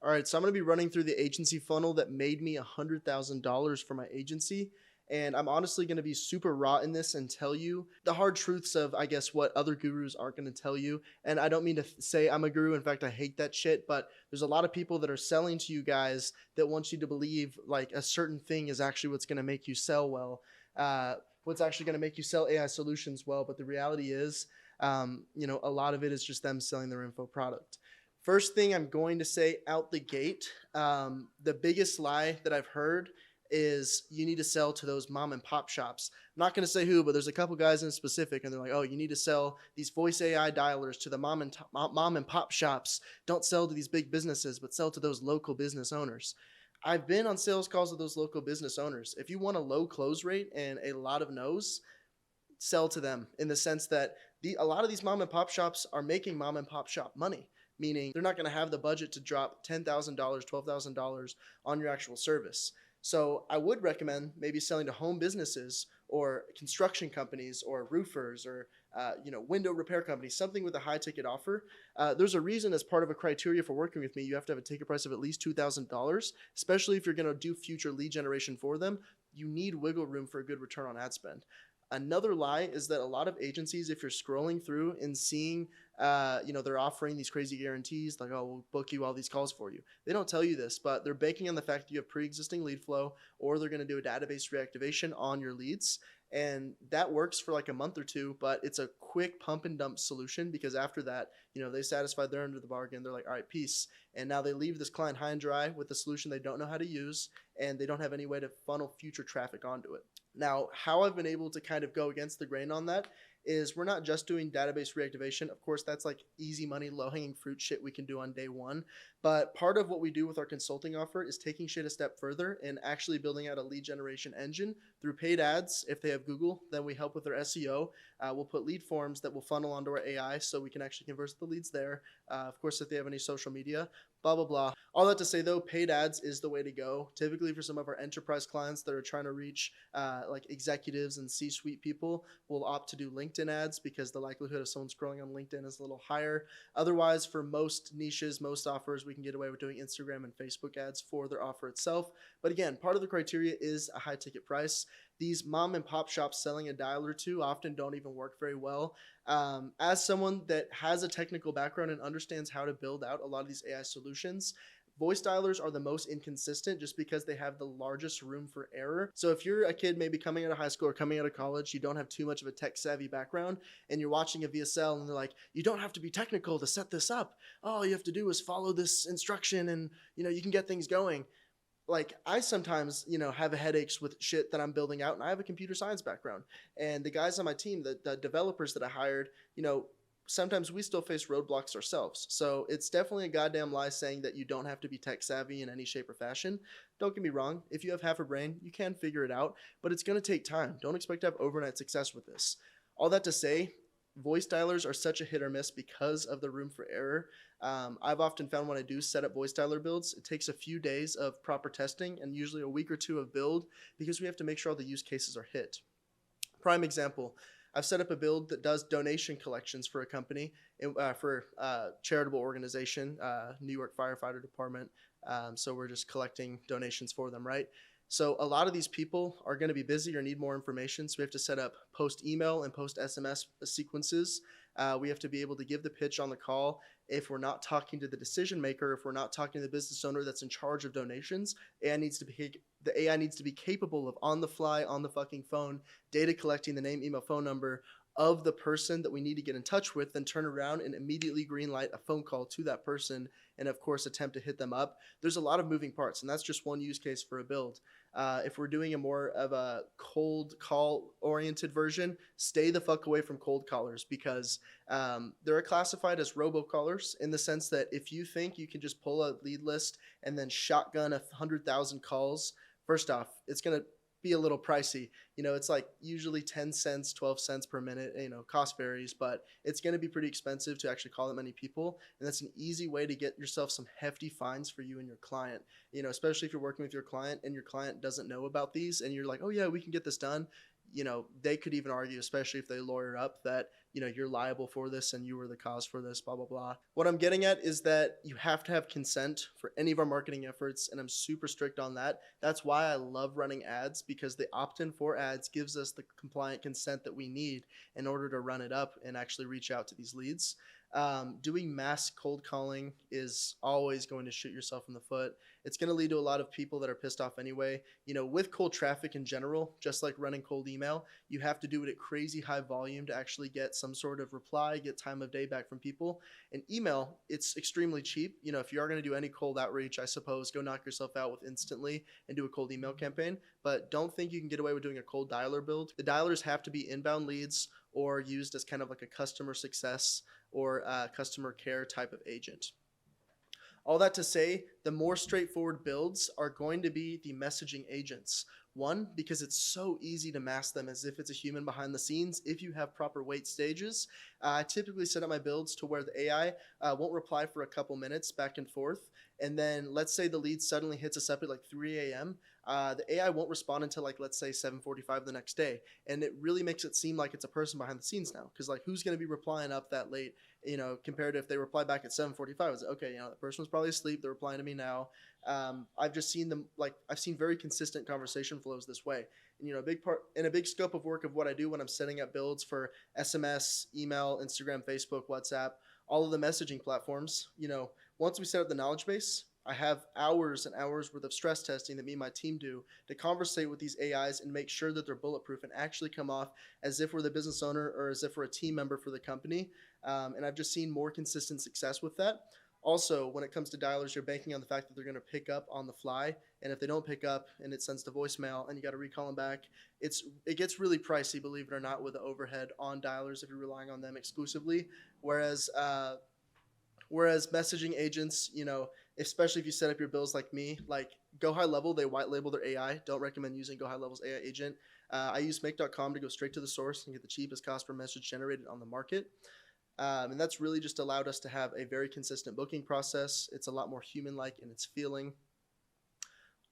All right, so I'm going to be running through the agency funnel that made me $100,000 for my agency. And I'm honestly going to be super raw in this and tell you the hard truths of, I guess, what other gurus aren't going to tell you. And I don't mean to say I'm a guru. In fact, I hate that shit. But there's a lot of people that are selling to you guys that want you to believe like a certain thing is actually what's going to make you sell well. What's actually going to make you sell AI solutions well. But the reality is, a lot of it is just them selling their info product. First thing I'm going to say out the gate, the biggest lie that I've heard is you need to sell to those mom and pop shops. I'm not going to say who, but there's a couple guys in specific, and they're like, oh, you need to sell these voice AI dialers to the mom and pop shops. Don't sell to these big businesses, but sell to those local business owners. I've been on sales calls with those local business owners. If you want a low close rate and a lot of no's, sell to them in the sense that a lot of these mom and pop shops are making mom and pop shop money, meaning they're not going to have the budget to drop $10,000, $12,000 on your actual service. So I would recommend maybe selling to home businesses or construction companies or roofers or window repair companies, something with a high ticket offer. There's a reason as part of a criteria for working with me, you have to have a ticket price of at least $2,000, especially if you're going to do future lead generation for them. You need wiggle room for a good return on ad spend. Another lie is that a lot of agencies, if you're scrolling through and seeing, they're offering these crazy guarantees like, oh, we'll book you all these calls for you. They don't tell you this, but they're banking on the fact that you have pre-existing lead flow, or they're going to do a database reactivation on your leads. And that works for like a month or two, but it's a quick pump and dump solution because after that, they satisfied their end of the bargain. They're like, all right, peace. And now they leave this client high and dry with a solution they don't know how to use, and they don't have any way to funnel future traffic onto it. Now, how I've been able to kind of go against the grain on that is we're not just doing database reactivation. Of course, that's like easy money, low-hanging fruit shit we can do on day one. But part of what we do with our consulting offer is taking shit a step further and actually building out a lead generation engine through paid ads. If they have Google, then we help with their SEO. We'll put lead forms that will funnel onto our AI so we can actually convert the leads there. Of course, if they have any social media, blah, blah, blah. All that to say, though, paid ads is the way to go. Typically, for some of our enterprise clients that are trying to reach like executives and C-suite people, will opt to do LinkedIn ads because the likelihood of someone scrolling on LinkedIn is a little higher. Otherwise, for most niches, most offers, we can get away with doing Instagram and Facebook ads for their offer itself. But again, part of the criteria is a high ticket price. These mom and pop shops selling a dial or two often don't even work very well. As someone that has a technical background and understands how to build out a lot of these AI solutions, voice dialers are the most inconsistent just because they have the largest room for error. So if you're a kid maybe coming out of high school or coming out of college, you don't have too much of a tech savvy background, and you're watching a VSL and they're like, you don't have to be technical to set this up. All you have to do is follow this instruction and you can get things going. Like I sometimes, have headaches with shit that I'm building out, and I have a computer science background. And the guys on my team, the developers that I hired, sometimes we still face roadblocks ourselves. So it's definitely a goddamn lie saying that you don't have to be tech savvy in any shape or fashion. Don't get me wrong. If you have half a brain, you can figure it out, but it's going to take time. Don't expect to have overnight success with this. All that to say, voice dialers are such a hit or miss because of the room for error. I've often found when I do set up voice dialer builds, it takes a few days of proper testing and usually a week or two of build because we have to make sure all the use cases are hit. Prime example, I've set up a build that does donation collections for a company, for a charitable organization, New York Firefighter Department. So we're just collecting donations for them, right? So a lot of these people are going to be busy or need more information. So we have to set up post email and post SMS sequences. We have to be able to give the pitch on the call. If we're not talking to the decision maker, if we're not talking to the business owner that's in charge of donations, the AI needs to be capable of on the fly, on the fucking phone, data collecting the name, email, phone number of the person that we need to get in touch with, then turn around and immediately greenlight a phone call to that person and of course attempt to hit them up. There's a lot of moving parts, and that's just one use case for a build. If we're doing a more of a cold call oriented version, stay the fuck away from cold callers because they're classified as robocallers in the sense that if you think you can just pull a lead list and then shotgun 100,000 calls, first off, it's going to be a little pricey. It's like usually 10 cents, 12 cents per minute, cost varies, but it's going to be pretty expensive to actually call that many people. And that's an easy way to get yourself some hefty fines for you and your client, especially if you're working with your client and your client doesn't know about these and you're like, oh yeah, we can get this done. they could even argue, especially if they lawyer up, that you're liable for this and you were the cause for this, blah blah blah. What I'm getting at is that you have to have consent for any of our marketing efforts, and I'm super strict on that. That's why I love running ads, because the opt-in for ads gives us the compliant consent that we need in order to run it up and actually reach out to these leads. Doing mass cold calling is always going to shoot yourself in the foot. It's going to lead to a lot of people that are pissed off anyway. With cold traffic in general, just like running cold email, you have to do it at crazy high volume to actually get some sort of reply, get time of day back from people. And email, it's extremely cheap. If you are going to do any cold outreach, I suppose go knock yourself out with Instantly and do a cold email campaign. But don't think you can get away with doing a cold dialer build. The dialers have to be inbound leads or used as kind of like a customer success or customer care type of agent. All that to say, the more straightforward builds are going to be the messaging agents. One, because it's so easy to mask them as if it's a human behind the scenes if you have proper wait stages. I typically set up my builds to where the AI won't reply for a couple minutes back and forth. And then let's say the lead suddenly hits us up at like 3 a.m. The AI won't respond until like, let's say 7:45 the next day. And it really makes it seem like it's a person behind the scenes now. Because like, who's going to be replying up that late, compared to if they reply back at 7:45? It's okay, the person was probably asleep. They're replying to me now. I've just seen them, I've seen very consistent conversation flows this way. And, a big scope of work of what I do when I'm setting up builds for SMS, email, Instagram, Facebook, WhatsApp, all of the messaging platforms, once we set up the knowledge base, I have hours and hours worth of stress testing that me and my team do to conversate with these AIs and make sure that they're bulletproof and actually come off as if we're the business owner or as if we're a team member for the company. And I've just seen more consistent success with that. Also, when it comes to dialers, you're banking on the fact that they're going to pick up on the fly. And if they don't pick up and it sends to voicemail and you got to recall them back, it gets really pricey, believe it or not, with the overhead on dialers if you're relying on them exclusively. Whereas messaging agents, especially if you set up your bills like me, like Go High Level, they white label their AI. Don't recommend using Go High Level's AI agent. I use make.com to go straight to the source and get the cheapest cost per message generated on the market. And that's really just allowed us to have a very consistent booking process. It's a lot more human-like in its feeling.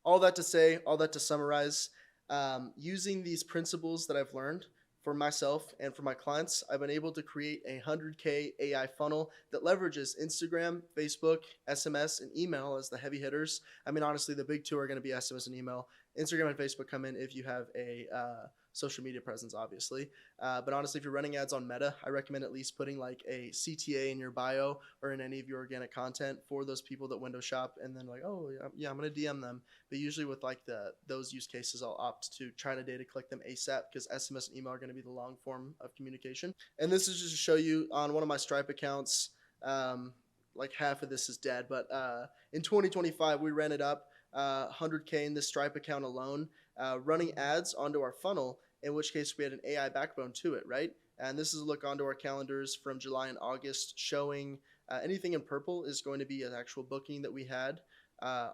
All that to say, all that to summarize, using these principles that I've learned for myself and for my clients, I've been able to create a 100K AI funnel that leverages Instagram, Facebook, SMS, and email as the heavy hitters. I mean, honestly, the big two are going to be SMS and email. Instagram and Facebook come in if you have a social media presence, obviously. But honestly, if you're running ads on Meta, I recommend at least putting like a CTA in your bio or in any of your organic content for those people that window shop, and then like, oh yeah, I'm gonna DM them. But usually with like those use cases, I'll opt to try to data collect them ASAP, because SMS and email are gonna be the long form of communication. And this is just to show you on one of my Stripe accounts, like half of this is dead, but in 2025 we rented up 100K in this Stripe account alone, running ads onto our funnel, in which case we had an AI backbone to it, right? And this is a look onto our calendars from July and August, showing anything in purple is going to be an actual booking that we had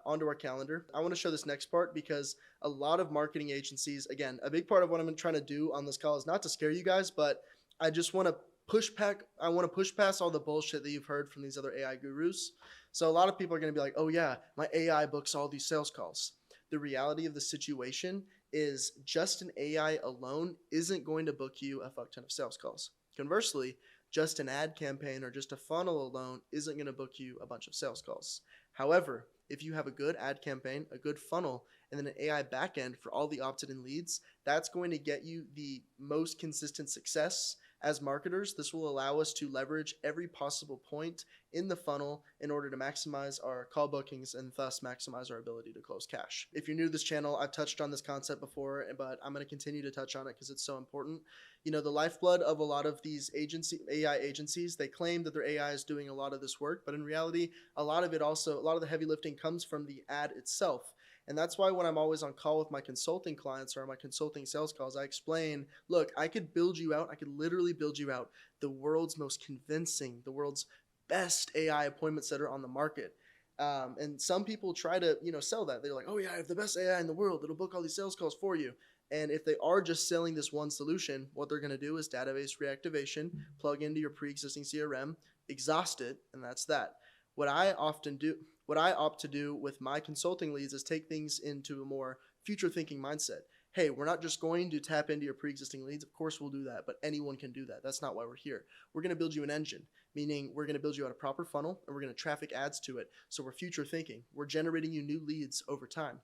onto our calendar. I want to show this next part because a lot of marketing agencies, again, a big part of what I'm trying to do on this call is not to scare you guys, but I just want to push past all the bullshit that you've heard from these other AI gurus. So a lot of people are going to be like, oh yeah, my AI books all these sales calls. The reality of the situation is just an AI alone isn't going to book you a fuck ton of sales calls. Conversely, just an ad campaign or just a funnel alone isn't going to book you a bunch of sales calls. However, if you have a good ad campaign, a good funnel, and then an AI backend for all the opted-in leads, that's going to get you the most consistent success. As marketers, this will allow us to leverage every possible point in the funnel in order to maximize our call bookings and thus maximize our ability to close cash. If you're new to this channel, I've touched on this concept before, but I'm going to continue to touch on it because it's so important. The lifeblood of a lot of these AI agencies, they claim that their AI is doing a lot of this work, but in reality, a lot of the heavy lifting comes from the ad itself. And that's why when I'm always on call with my consulting clients or my consulting sales calls, I explain, look, I could literally build you out the world's most convincing, the world's best AI appointment setter on the market. And some people try to, sell that. They're like, oh yeah, I have the best AI in the world. It'll book all these sales calls for you. And if they are just selling this one solution, what they're going to do is database reactivation, plug into your pre-existing CRM, exhaust it, and that's that. What I opt to do with my consulting leads is take things into a more future thinking mindset. hey, we're not just going to tap into your pre-existing leads. Of course we'll do that, but anyone can do that. That's not why we're here. We're going to build you an engine, meaning we're going to build you out a proper funnel and we're going to traffic ads to it. So we're future thinking. We're generating you new leads over time.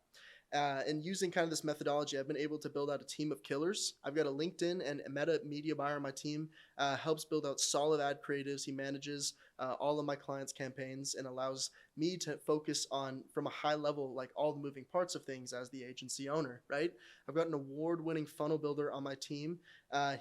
And using kind of this methodology, I've been able to build out a team of killers. I've got a LinkedIn and a Meta media buyer on my team, helps build out solid ad creatives. He manages all of my clients' campaigns and allows me to focus on, from a high level, like all the moving parts of things as the agency owner, right? I've got an award-winning funnel builder on my team.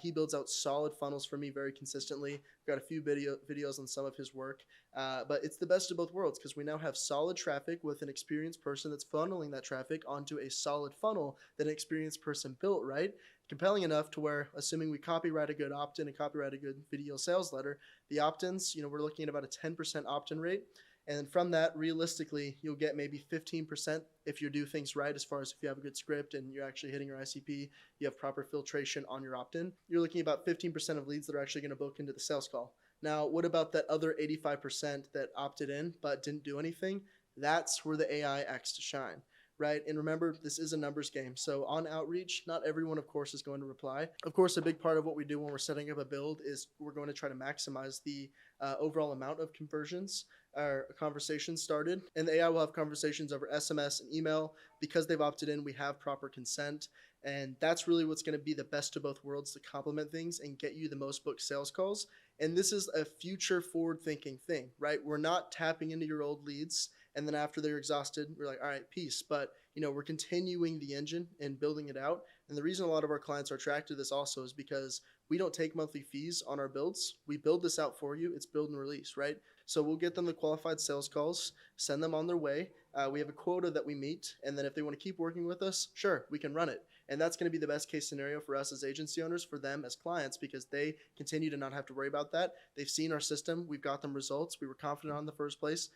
He builds out solid funnels for me very consistently. I've got a few videos on some of his work. But it's the best of both worlds because we now have solid traffic with an experienced person that's funneling that traffic onto a solid funnel that an experienced person built, right? Compelling enough to where, assuming we copyright a good opt-in and copyright a good video sales letter, the opt-ins, we're looking at about a 10% opt-in rate. And from that, realistically, you'll get maybe 15% if you do things right, as far as if you have a good script and you're actually hitting your ICP, you have proper filtration on your opt-in. You're looking at about 15% of leads that are actually going to book into the sales call. Now, what about that other 85% that opted in but didn't do anything? That's where the AI acts to shine, right? And remember, this is a numbers game. So on outreach, not everyone, of course, is going to reply. Of course, a big part of what we do when we're setting up a build is we're going to try to maximize the overall amount of conversions or conversations started. And the AI will have conversations over SMS and email. Because they've opted in, we have proper consent. And that's really what's going to be the best of both worlds to complement things and get you the most booked sales calls. And this is a future forward thinking thing, right? We're not tapping into your old leads and then after they're exhausted, we're like, all right, peace. But we're continuing the engine and building it out. And the reason a lot of our clients are attracted to this also is because we don't take monthly fees on our builds. We build this out for you. It's build and release, right? So we'll get them the qualified sales calls, send them on their way. We have a quota that we meet. And then if they want to keep working with us, sure, we can run it. And that's going to be the best case scenario for us as agency owners, for them as clients, because they continue to not have to worry about that. They've seen our system. We've got them results. We were confident on in the first place.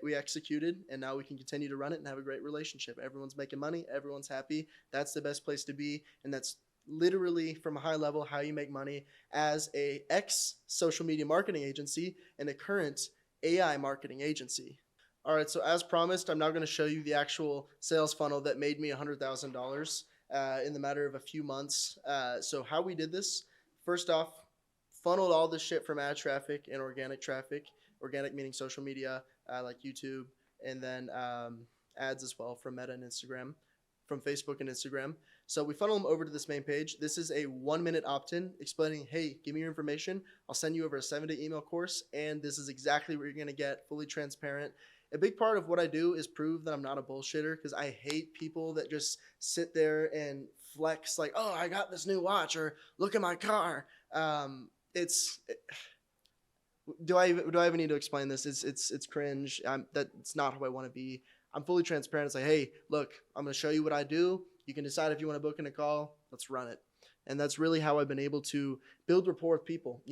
We executed, and now we can continue to run it and have a great relationship. Everyone's making money. Everyone's happy. That's the best place to be. And that's literally, from a high level, how you make money as a ex-social media marketing agency and a current AI marketing agency. All right, so as promised, I'm now going to show you the actual sales funnel that made me $100,000 in the matter of a few months. So how we did this, first off, funneled all this shit from ad traffic and organic traffic. Organic meaning social media, like YouTube, and then ads as well from Meta and Instagram, from Facebook and Instagram. So we funnel them over to this main page. This is a 1-minute opt-in explaining, hey, give me your information. I'll send you over a 7-day email course, and this is exactly what you're going to get, fully transparent. A big part of what I do is prove that I'm not a bullshitter, because I hate people that just sit there and flex like, oh, I got this new watch, or look at my car. Do I even need to explain this? It's cringe. That's not who I want to be. I'm fully transparent. It's like, hey, look, I'm going to show you what I do. You can decide if you want to book in a call. Let's run it. And that's really how I've been able to build rapport with people,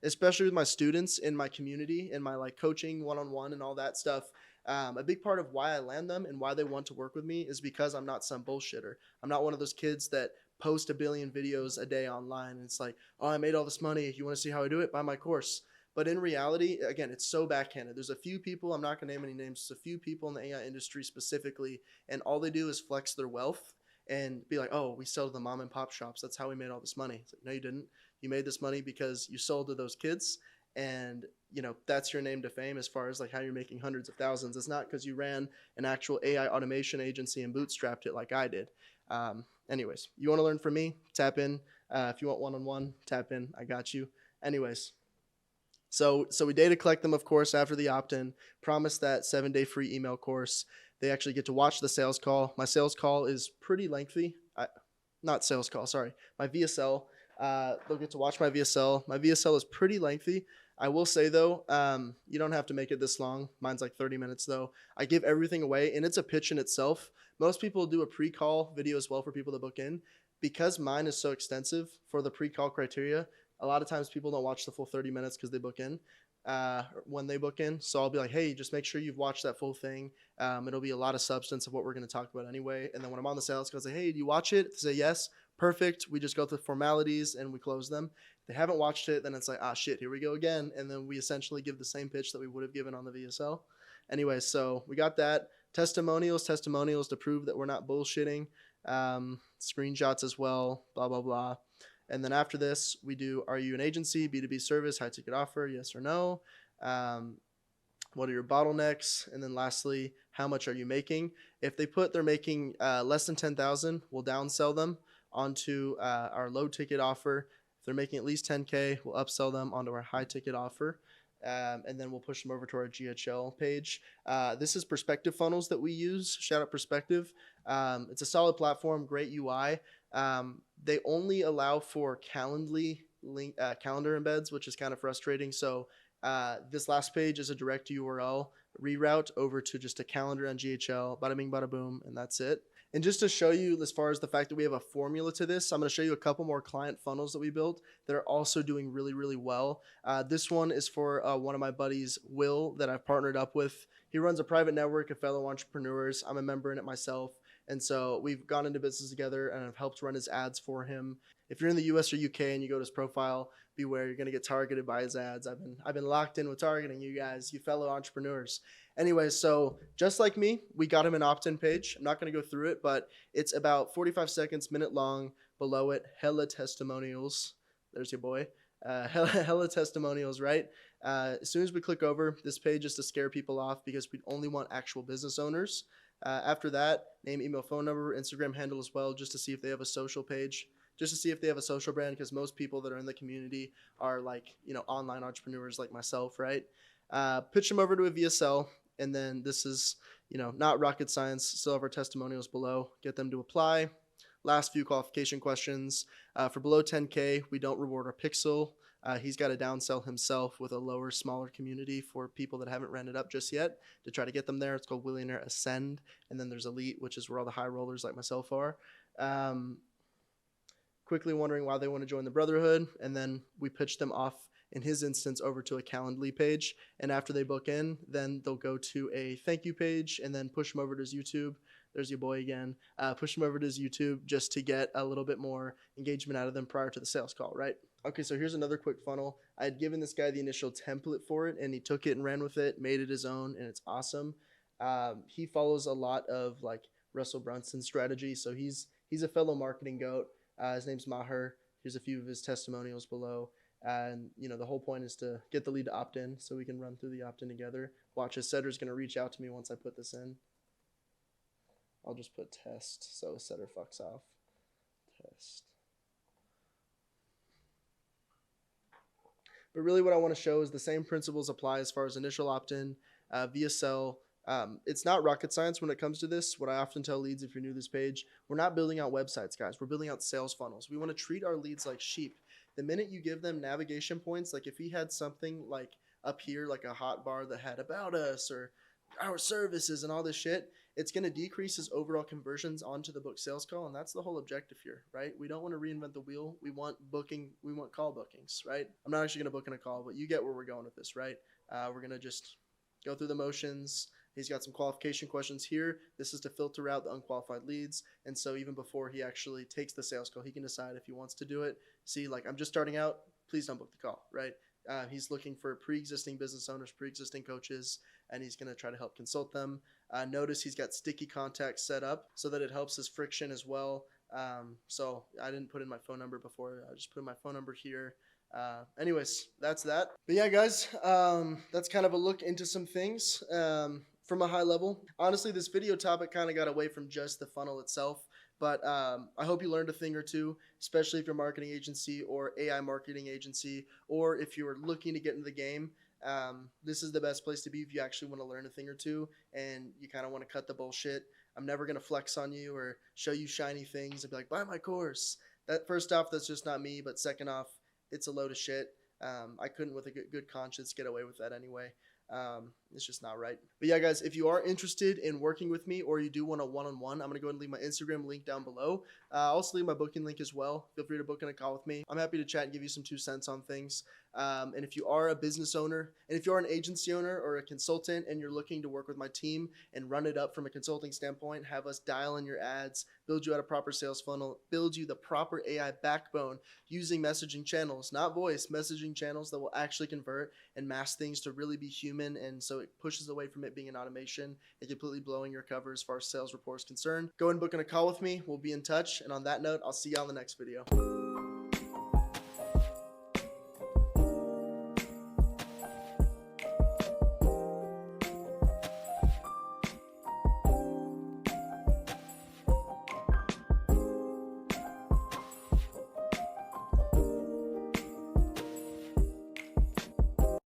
especially with my students in my community and my coaching one-on-one and all that stuff. A big part of why I land them and why they want to work with me is because I'm not some bullshitter. I'm not one of those kids that post 1 billion videos a day online. And it's like, oh, I made all this money. If you want to see how I do it, buy my course. But in reality, again, it's so backhanded. There's a few people, I'm not going to name any names, there's a few people in the AI industry specifically, and all they do is flex their wealth and be like, oh, we sell to the mom and pop shops. That's how we made all this money. It's like, no, you didn't. You made this money because you sold to those kids, and that's your name to fame as far as how you're making hundreds of thousands. It's not because you ran an actual AI automation agency and bootstrapped it like I did. Anyways, you want to learn from me? Tap in. If you want one-on-one, tap in. I got you. Anyways. So we data collect them, of course, after the opt-in, promise that 7-day free email course. They actually get to watch the sales call. My sales call is pretty lengthy. Not sales call, sorry. My VSL. They'll get to watch my VSL. My VSL is pretty lengthy. I will say, though, you don't have to make it this long. Mine's like 30 minutes, though. I give everything away, and it's a pitch in itself. Most people do a pre-call video as well for people to book in. Because mine is so extensive for the pre-call criteria, a lot of times people don't watch the full 30 minutes because they book in when they book in. So I'll be like, hey, just make sure you've watched that full thing. It'll be a lot of substance of what we're going to talk about anyway. And then when I'm on the sales call, I say, hey, do you watch it? They say yes. Perfect. We just go through the formalities and we close them. If they haven't watched it, then it's like, ah, shit, here we go again. And then we essentially give the same pitch that we would have given on the VSL. Anyway, so we got that. Testimonials to prove that we're not bullshitting. screenshots as well, blah, blah, blah. And then after this, we do, are you an agency, B2B service, high ticket offer, yes or no? What are your bottlenecks? And then lastly, how much are you making? If they put they're making less than 10,000, we'll downsell them onto our low ticket offer. If they're making at least 10K, we'll upsell them onto our high ticket offer. And then we'll push them over to our GHL page. This is Perspective Funnels that we use. Shout out Perspective. It's a solid platform, great UI. They only allow for calendar embeds, which is kind of frustrating. So this last page is a direct URL reroute over to just a calendar on GHL, bada bing, bada boom, and that's it. And just to show you, as far as the fact that we have a formula to this, I'm going to show you a couple more client funnels that we built that are also doing really, really well. This one is for one of my buddies, Will, that I've partnered up with. He runs a private network of fellow entrepreneurs. I'm a member in it myself. And so we've gone into business together and I've helped run his ads for him. If you're in the US or UK and you go to his profile, beware, you're going to get targeted by his ads. I've been locked in with targeting you guys, you fellow entrepreneurs. Anyway, so just like me, we got him an opt-in page. I'm not going to go through it, but it's about 45 seconds, minute long. Below it, hella testimonials. There's your boy. Hella testimonials, right? As soon as we click over, this page is to scare people off because we only want actual business owners. After that, name, email, phone number, Instagram handle as well, just to see if they have a social page, just to see if they have a social brand, because most people that are in the community are like, online entrepreneurs like myself, right? Pitch them over to a VSL, and then this is, not rocket science. Still have our testimonials below. Get them to apply. Last few qualification questions. For below 10K, we don't reward our pixel. He's got to downsell himself with a lower, smaller community for people that haven't rented up just yet to try to get them there. It's called Willionaire Ascend. And then there's Elite, which is where all the high rollers like myself are. Quickly wondering why they want to join the Brotherhood. And then we pitch them off, in his instance, over to a Calendly page. And after they book in, then they'll go to a thank you page and then push them over to his YouTube. There's your boy again. Push them over to his YouTube just to get a little bit more engagement out of them prior to the sales call, right? Okay, so here's another quick funnel. I had given this guy the initial template for it, and he took it and ran with it, made it his own, and it's awesome. He follows a lot of like Russell Brunson's strategy, so he's a fellow marketing goat. His name's Maher. Here's a few of his testimonials below. And, the whole point is to get the lead to opt in so we can run through the opt-in together. Watch, his setter's going to reach out to me once I put this in. I'll just put test so setter fucks off. Test. But really what I want to show is the same principles apply as far as initial opt-in, VSL. It's not rocket science when it comes to this. What I often tell leads, if you're new to this page, we're not building out websites, guys. We're building out sales funnels. We want to treat our leads like sheep. The minute you give them navigation points, like if he had something like up here, like a hot bar that had about us or our services and all this shit, it's going to decrease his overall conversions onto the book sales call. And that's the whole objective here, right? We don't want to reinvent the wheel. We want call bookings, right? I'm not actually going to book in a call, but you get where we're going with this, right? We're going to just go through the motions. He's got some qualification questions here. This is to filter out the unqualified leads. And so even before he actually takes the sales call, he can decide if he wants to do it. See, like, I'm just starting out. Please don't book the call, right? He's looking for pre-existing business owners, pre-existing coaches, and he's going to try to help consult them. Notice he's got sticky contacts set up so that it helps his friction as well. So I didn't put in my phone number before. I just put in my phone number here. Anyways, that's that. But yeah, guys, that's kind of a look into some things from a high level. Honestly, this video topic kind of got away from just the funnel itself. But I hope you learned a thing or two, especially if you're a marketing agency or AI marketing agency, or if you're looking to get into the game. This is the best place to be if you actually want to learn a thing or two and you kind of want to cut the bullshit. I'm never going to flex on you or show you shiny things and be like, buy my course. That first off, that's just not me. But second off, it's a load of shit. I couldn't with a good conscience get away with that anyway. It's just not right. But yeah, guys, if you are interested in working with me or you do want a one-on-one, I'm going to go ahead and leave my Instagram link down below. I'll also leave my booking link as well. Feel free to book in a call with me. I'm happy to chat and give you some 2 cents on things. And if you are a business owner, and if you are an agency owner or a consultant and you're looking to work with my team and run it up from a consulting standpoint, have us dial in your ads, build you out a proper sales funnel, build you the proper AI backbone using messaging channels, not voice, messaging channels that will actually convert and mask things to really be human. And so it pushes away from it being an automation and completely blowing your cover as far as sales rapport is concerned. Go and book in a call with me. We'll be in touch. And on that note, I'll see you on the next video.